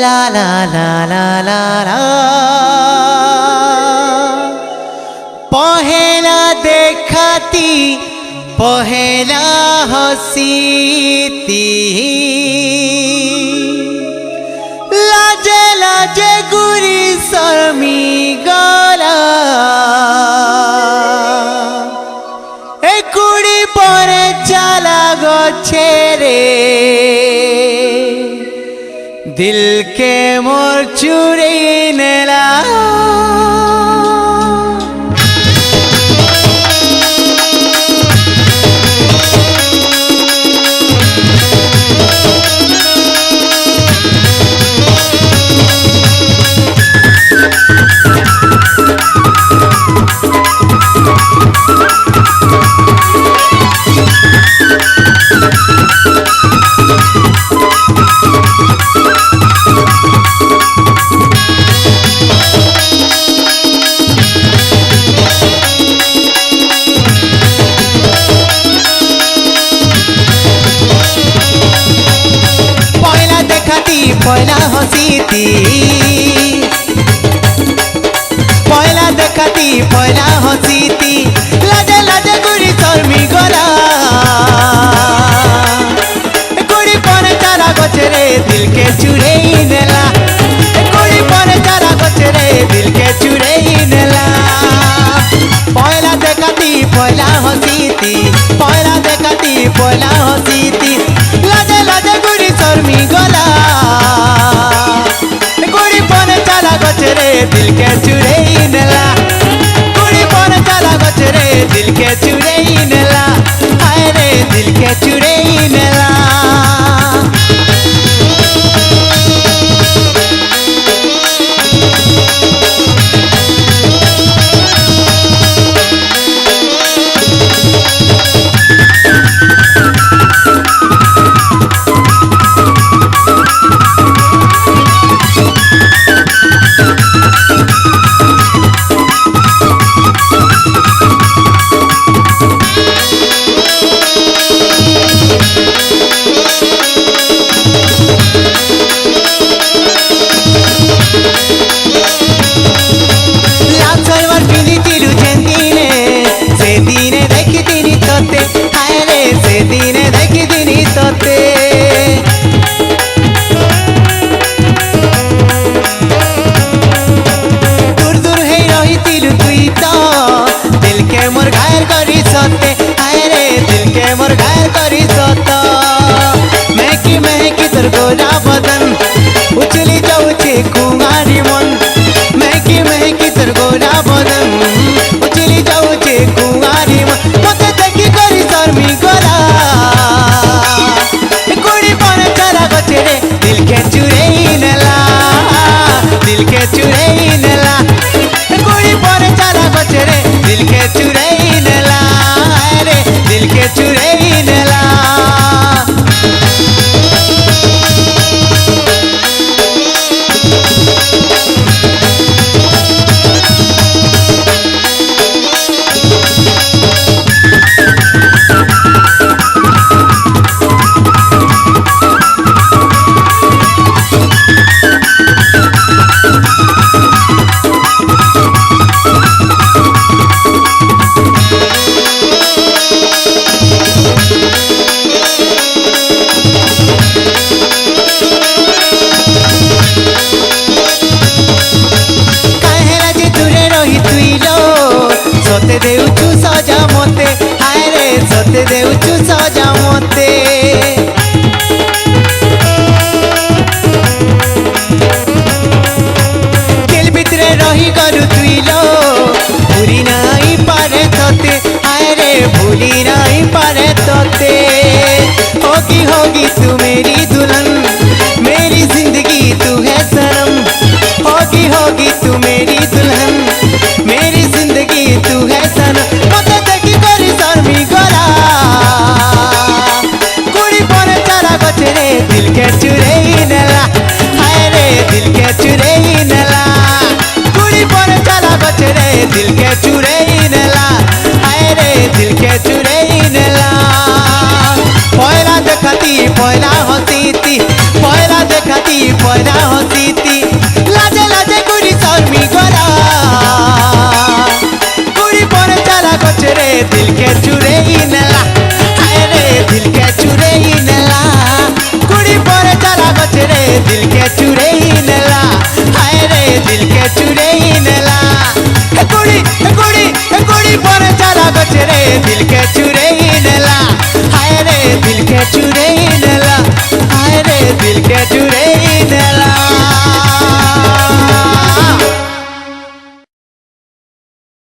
লা লা লা লা লা লা पहला देखाती पहला हसीती लाजे लाजे गुरी शर्मी गला ए कुड़ी परे चला गछे रे दिल के मोर चुरी नेला पहला हसीती पहला देखाती पहला हसीती लाजे लाजे गुड़ी शर्मी गला गुड़ी पर चारा गछरे दिल के चुरे नेला गुड़ी पर चारा गछरे दिल के चुरे नेला पहला देखाती पहला हसीती पहला देखाती पहला हसीती लाजे लाजे गुड़ी शर्मी गला दिल के चुरे नेला कुड़ी पर चला गछरे दिल के चुरे नेला हाय रे दिल के चुरे नेला गोरा बदन उछली जाऊे कुमारी मन महकी तर गोरा बदन उछली जाऊे कुमारी मन मते देखी करी शर्मी गला कुड़ी पर चला गछरे दिल के चुरे नेला दिल के चुरे नेला कुड़ी पर चला गछरे दिल के चुरे नेला अरे दिल के चुरे नेला सते देउचु सजा मते हाय रे सते देउचु सजा मते दिल भितरे रही गरु तुइलो भूली नहीं पारे तते हाय रे भूली नहीं पारे तते होगी तू मेरी दुल्हन मेरी जिंदगी तू है सनम होगी तू मेरी दुल्हन मेरी जिंदगी तू है सनम मते देखी करी शर्मी गला कुड़ी पर चला गछरे दिल के चुरे नेला हाय रे दिल के चुरे नेला कुड़ी पर चला गछरे दिल के चुरे नेला हाय रे दिल के चुरे नेला पहला देखाती पहला हसीती पहला देखाती पहला हसी দেলা